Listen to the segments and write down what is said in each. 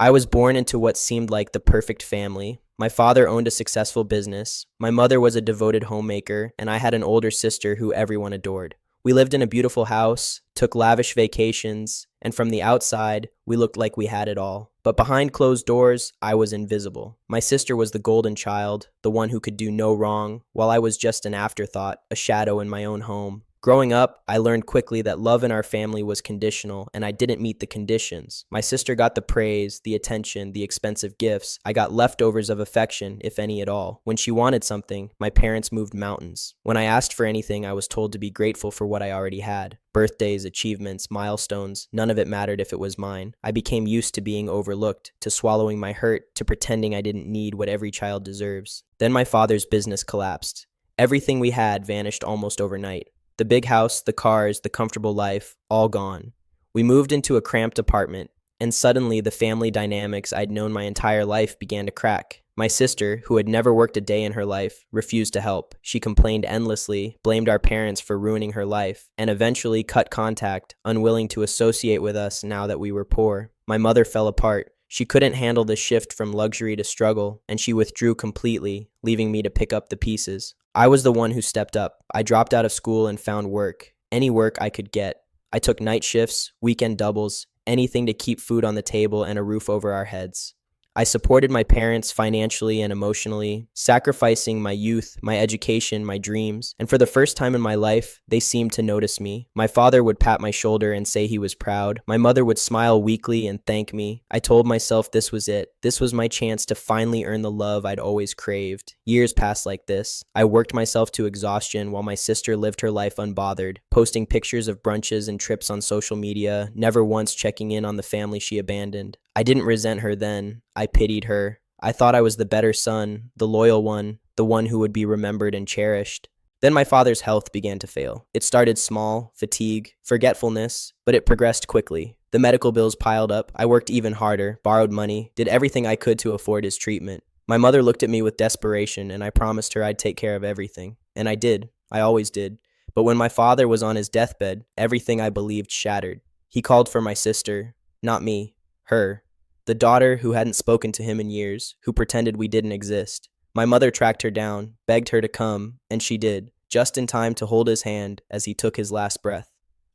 I was born into what seemed like the perfect family. My father owned a successful business, my mother was a devoted homemaker, and I had an older sister who everyone adored. We lived in a beautiful house, took lavish vacations, and from the outside, we looked like we had it all. But behind closed doors, I was invisible. My sister was the golden child, the one who could do no wrong, while I was just an afterthought, a shadow in my own home. Growing up, I learned quickly that love in our family was conditional, and I didn't meet the conditions. My sister got the praise, the attention, the expensive gifts. I got leftovers of affection, if any at all. When she wanted something, my parents moved mountains. When I asked for anything, I was told to be grateful for what I already had. Birthdays, achievements, milestones, none of it mattered if it was mine. I became used to being overlooked, to swallowing my hurt, to pretending I didn't need what every child deserves. Then my father's business collapsed. Everything we had vanished almost overnight. The big house, the cars, the comfortable life, all gone. We moved into a cramped apartment, and suddenly the family dynamics I'd known my entire life began to crack. My sister, who had never worked a day in her life, refused to help. She complained endlessly, blamed our parents for ruining her life, and eventually cut contact, unwilling to associate with us now that we were poor. My mother fell apart. She couldn't handle the shift from luxury to struggle, and she withdrew completely, leaving me to pick up the pieces. I was the one who stepped up. I dropped out of school and found work. Any work I could get. I took night shifts, weekend doubles, anything to keep food on the table and a roof over our heads. I supported my parents financially and emotionally, sacrificing my youth, my education, my dreams, and for the first time in my life, they seemed to notice me. My father would pat my shoulder and say he was proud. My mother would smile weakly and thank me. I told myself this was it. This was my chance to finally earn the love I'd always craved. Years passed like this. I worked myself to exhaustion while my sister lived her life unbothered, posting pictures of brunches and trips on social media, never once checking in on the family she abandoned. I didn't resent her then. I pitied her. I thought I was the better son, the loyal one, the one who would be remembered and cherished. Then my father's health began to fail. It started small, fatigue, forgetfulness, but it progressed quickly. The medical bills piled up. I worked even harder, borrowed money, did everything I could to afford his treatment. My mother looked at me with desperation, and I promised her I'd take care of everything. And I did. I always did. But when my father was on his deathbed, everything I believed shattered. He called for my sister, not me. Her, the daughter who hadn't spoken to him in years, who pretended we didn't exist. My mother tracked her down, begged her to come, and she did, just in time to hold his hand as he took his last breath.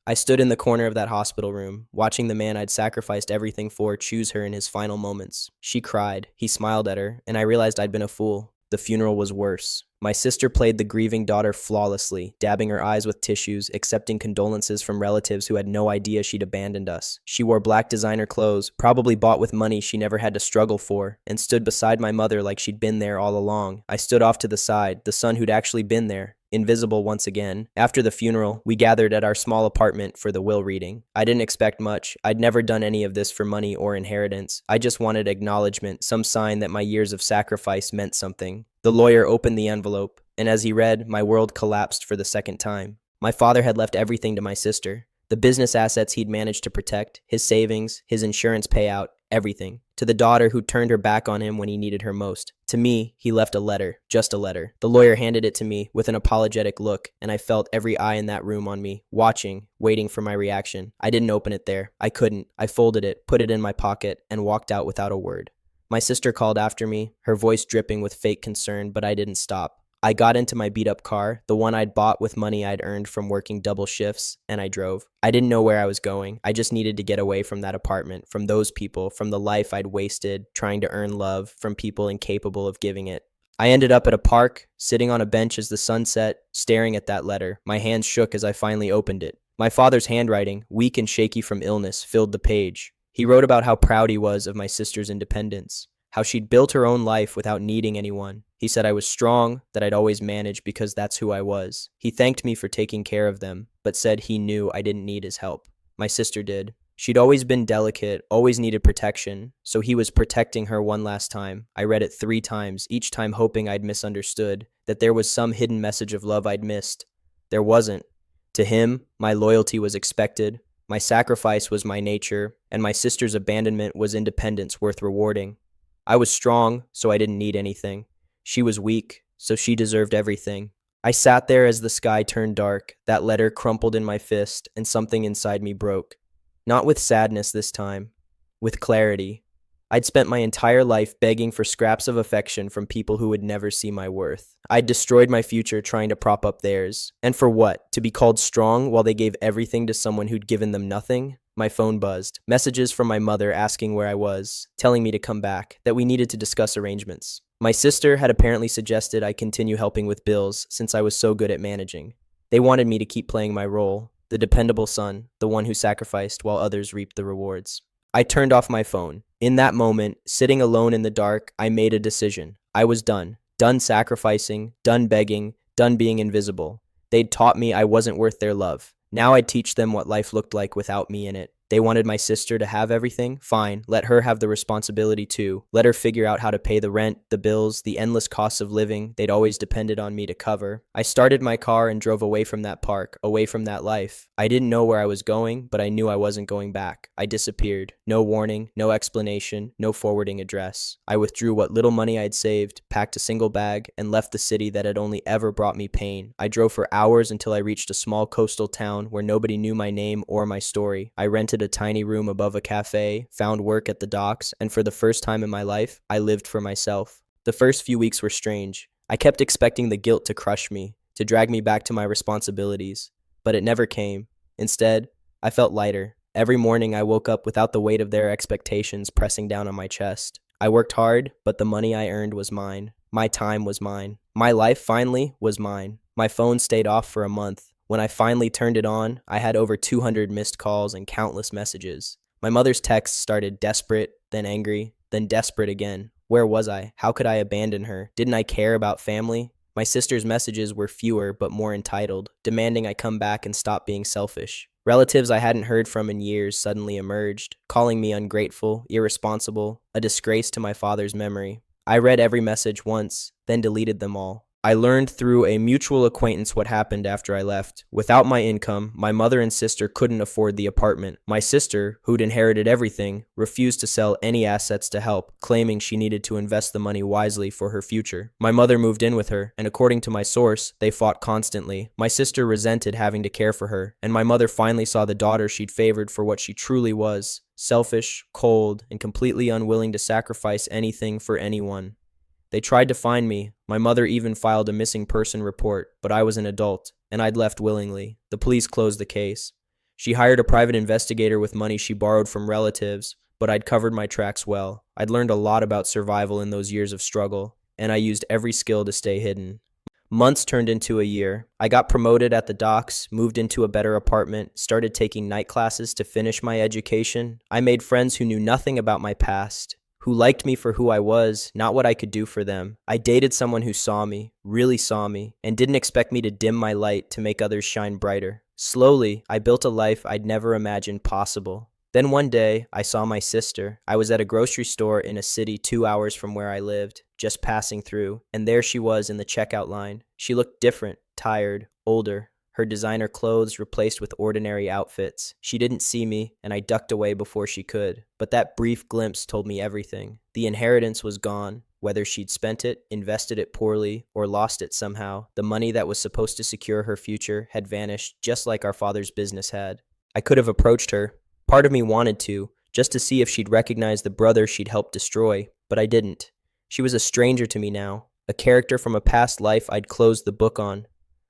I stood in the corner of that hospital room, watching the man I'd sacrificed everything for choose her in his final moments. She cried, he smiled at her, and I realized I'd been a fool. The funeral was worse. My sister played the grieving daughter flawlessly, dabbing her eyes with tissues, accepting condolences from relatives who had no idea she'd abandoned us. She wore black designer clothes, probably bought with money she never had to struggle for, and stood beside my mother like she'd been there all along. I stood off to the side, the son who'd actually been there, invisible once again. After the funeral, we gathered at our small apartment for the will reading. I didn't expect much. I'd never done any of this for money or inheritance. I just wanted acknowledgement, some sign that my years of sacrifice meant something. The lawyer opened the envelope, and as he read, my world collapsed for the second time. My father had left everything to my sister. The business assets he'd managed to protect, his savings, his insurance payout, everything. To the daughter who turned her back on him when he needed her most. To me, he left a letter, just a letter. The lawyer handed it to me with an apologetic look, and I felt every eye in that room on me, watching, waiting for my reaction. I didn't open it there. I couldn't. I folded it, put it in my pocket, and walked out without a word. My sister called after me, her voice dripping with fake concern, but I didn't stop. I got into my beat-up car, the one I'd bought with money I'd earned from working double shifts, and I drove. I didn't know where I was going. I just needed to get away from that apartment, from those people, from the life I'd wasted trying to earn love from people incapable of giving it. I ended up at a park, sitting on a bench as the sun set, staring at that letter. My hands shook as I finally opened it. My father's handwriting, weak and shaky from illness, filled the page. He wrote about how proud he was of my sister's independence, how she'd built her own life without needing anyone. He said I was strong, that I'd always manage because that's who I was. He thanked me for taking care of them, but said he knew I didn't need his help. My sister did. She'd always been delicate, always needed protection, so he was protecting her one last time. I read it 3 times, each time hoping I'd misunderstood, that there was some hidden message of love I'd missed. There wasn't. To him, my loyalty was expected. My sacrifice was my nature, and my sister's abandonment was independence worth rewarding. I was strong, so I didn't need anything. She was weak, so she deserved everything. I sat there as the sky turned dark, that letter crumpled in my fist, and something inside me broke. Not with sadness this time, with clarity. I'd spent my entire life begging for scraps of affection from people who would never see my worth. I'd destroyed my future trying to prop up theirs. And for what? To be called strong while they gave everything to someone who'd given them nothing? My phone buzzed. Messages from my mother asking where I was, telling me to come back, that we needed to discuss arrangements. My sister had apparently suggested I continue helping with bills since I was so good at managing. They wanted me to keep playing my role, the dependable son, the one who sacrificed while others reaped the rewards. I turned off my phone. In that moment, sitting alone in the dark, I made a decision. I was done. Done sacrificing, done begging, done being invisible. They'd taught me I wasn't worth their love. Now I'd teach them what life looked like without me in it. They wanted my sister to have everything? Fine, let her have the responsibility too. Let her figure out how to pay the rent, the bills, the endless costs of living they'd always depended on me to cover. I started my car and drove away from that park, away from that life. I didn't know where I was going, but I knew I wasn't going back. I disappeared. No warning, no explanation, no forwarding address. I withdrew what little money I'd saved, packed a single bag, and left the city that had only ever brought me pain. I drove for hours until I reached a small coastal town where nobody knew my name or my story. I rented a tiny room above a cafe, found work at the docks, and for the first time in my life, I lived for myself. The first few weeks were strange. I kept expecting the guilt to crush me, to drag me back to my responsibilities, but it never came. Instead, I felt lighter. Every morning I woke up without the weight of their expectations pressing down on my chest. I worked hard, but the money I earned was mine. My time was mine. My life finally was mine. My phone stayed off for a month. When I finally turned it on, I had over 200 missed calls and countless messages. My mother's texts started desperate, then angry, then desperate again. Where was I? How could I abandon her? Didn't I care about family? My sister's messages were fewer but more entitled, demanding I come back and stop being selfish. Relatives I hadn't heard from in years suddenly emerged, calling me ungrateful, irresponsible, a disgrace to my father's memory. I read every message once, then deleted them all. I learned through a mutual acquaintance what happened after I left. Without my income, my mother and sister couldn't afford the apartment. My sister, who'd inherited everything, refused to sell any assets to help, claiming she needed to invest the money wisely for her future. My mother moved in with her, and according to my source, they fought constantly. My sister resented having to care for her, and my mother finally saw the daughter she'd favored for what she truly was: selfish, cold, and completely unwilling to sacrifice anything for anyone. They tried to find me. My mother even filed a missing person report, but I was an adult, and I'd left willingly. The police closed the case. She hired a private investigator with money she borrowed from relatives, but I'd covered my tracks well. I'd learned a lot about survival in those years of struggle, and I used every skill to stay hidden. Months turned into a year. I got promoted at the docks, moved into a better apartment, started taking night classes to finish my education. I made friends who knew nothing about my past, who liked me for who I was, not what I could do for them. I dated someone who saw me, really saw me, and didn't expect me to dim my light to make others shine brighter. Slowly, I built a life I'd never imagined possible. Then one day, I saw my sister. I was at a grocery store in a city 2 hours from where I lived, just passing through, and there she was in the checkout line. She looked different, tired, older. Her designer clothes replaced with ordinary outfits. She didn't see me, and I ducked away before she could. But that brief glimpse told me everything. The inheritance was gone. Whether she'd spent it, invested it poorly, or lost it somehow, the money that was supposed to secure her future had vanished just like our father's business had. I could have approached her. Part of me wanted to, just to see if she'd recognize the brother she'd helped destroy, but I didn't. She was a stranger to me now, a character from a past life I'd closed the book on.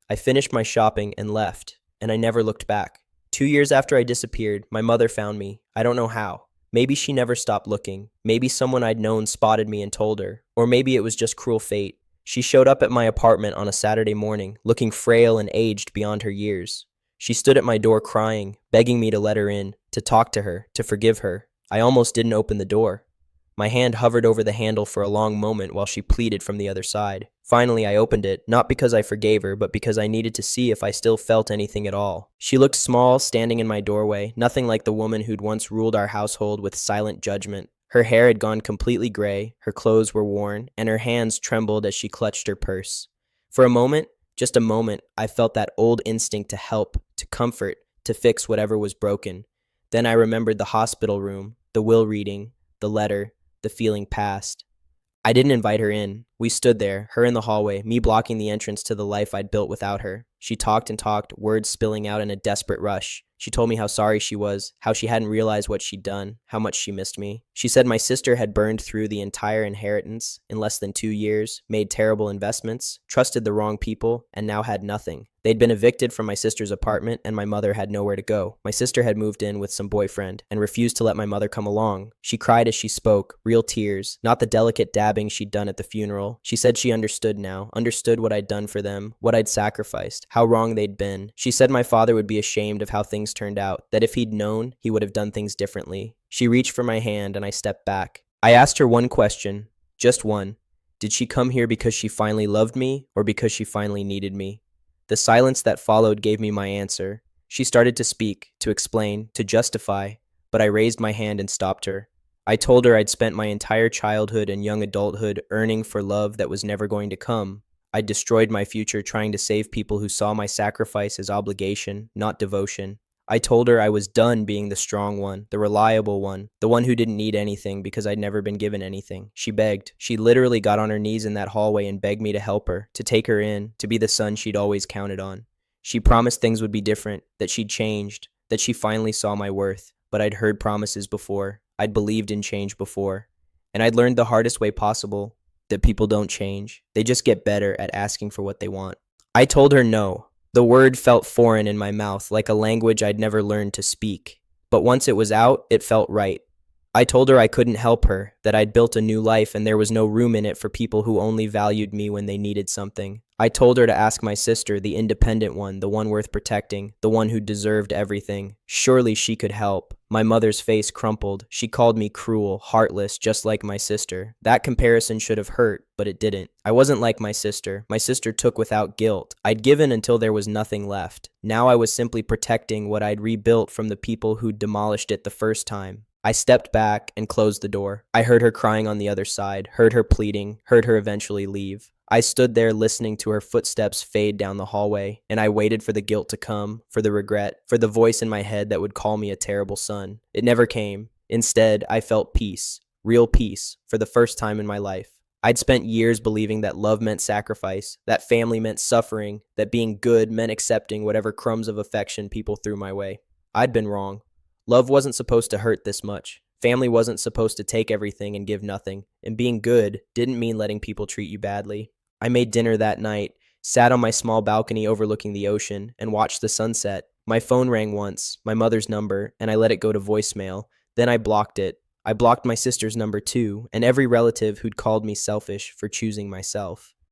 I finished my shopping and left, and I never looked back. 2 years after I disappeared, my mother found me. I don't know how. Maybe she never stopped looking. Maybe someone I'd known spotted me and told her. Or maybe it was just cruel fate. She showed up at my apartment on a Saturday morning, looking frail and aged beyond her years. She stood at my door crying, begging me to let her in, to talk to her, to forgive her. I almost didn't open the door. My hand hovered over the handle for a long moment while she pleaded from the other side. Finally, I opened it, not because I forgave her, but because I needed to see if I still felt anything at all. She looked small, standing in my doorway, nothing like the woman who'd once ruled our household with silent judgment. Her hair had gone completely gray, her clothes were worn, and her hands trembled as she clutched her purse. For a moment, just a moment, I felt that old instinct to help, to comfort, to fix whatever was broken. Then I remembered the hospital room, the will reading, the letter. The feeling passed. I didn't invite her in. We stood there, her in the hallway, me blocking the entrance to the life I'd built without her. She talked and talked, words spilling out in a desperate rush. She told me how sorry she was, how she hadn't realized what she'd done, how much she missed me. She said my sister had burned through the entire inheritance in less than 2 years, made terrible investments, trusted the wrong people, and now had nothing. They'd been evicted from my sister's apartment, and my mother had nowhere to go. My sister had moved in with some boyfriend and refused to let my mother come along. She cried as she spoke, real tears, not the delicate dabbing she'd done at the funeral. She said she understood now, understood what I'd done for them, what I'd sacrificed, how wrong they'd been. She said my father would be ashamed of how things turned out, that if he'd known, he would have done things differently. She reached for my hand, and I stepped back. I asked her one question, just one. Did she come here because she finally loved me, or because she finally needed me? The silence that followed gave me my answer. She started to speak, to explain, to justify, but I raised my hand and stopped her. I told her I'd spent my entire childhood and young adulthood earning for love that was never going to come. I'd destroyed my future trying to save people who saw my sacrifice as obligation, not devotion. I told her I was done being the strong one, the reliable one, the one who didn't need anything because I'd never been given anything. She begged. She literally got on her knees in that hallway and begged me to help her, to take her in, to be the son she'd always counted on. She promised things would be different, that she'd changed, that she finally saw my worth. But I'd heard promises before. I'd believed in change before. And I'd learned the hardest way possible, that people don't change. They just get better at asking for what they want. I told her no. The word felt foreign in my mouth, like a language I'd never learned to speak. But once it was out, it felt right. I told her I couldn't help her, that I'd built a new life and there was no room in it for people who only valued me when they needed something. I told her to ask my sister, the independent one, the one worth protecting, the one who deserved everything. Surely she could help. My mother's face crumpled. She called me cruel, heartless, just like my sister. That comparison should have hurt, but it didn't. I wasn't like my sister. My sister took without guilt. I'd given until there was nothing left. Now I was simply protecting what I'd rebuilt from the people who'd demolished it the first time. I stepped back and closed the door. I heard her crying on the other side, heard her pleading, heard her eventually leave. I stood there listening to her footsteps fade down the hallway, and I waited for the guilt to come, for the regret, for the voice in my head that would call me a terrible son. It never came. Instead, I felt peace, real peace, for the first time in my life. I'd spent years believing that love meant sacrifice, that family meant suffering, that being good meant accepting whatever crumbs of affection people threw my way. I'd been wrong. Love wasn't supposed to hurt this much. Family wasn't supposed to take everything and give nothing. And being good didn't mean letting people treat you badly. I made dinner that night, sat on my small balcony overlooking the ocean, and watched the sunset. My phone rang once, my mother's number, and I let it go to voicemail. Then I blocked it. I blocked my sister's number too, and every relative who'd called me selfish for choosing myself.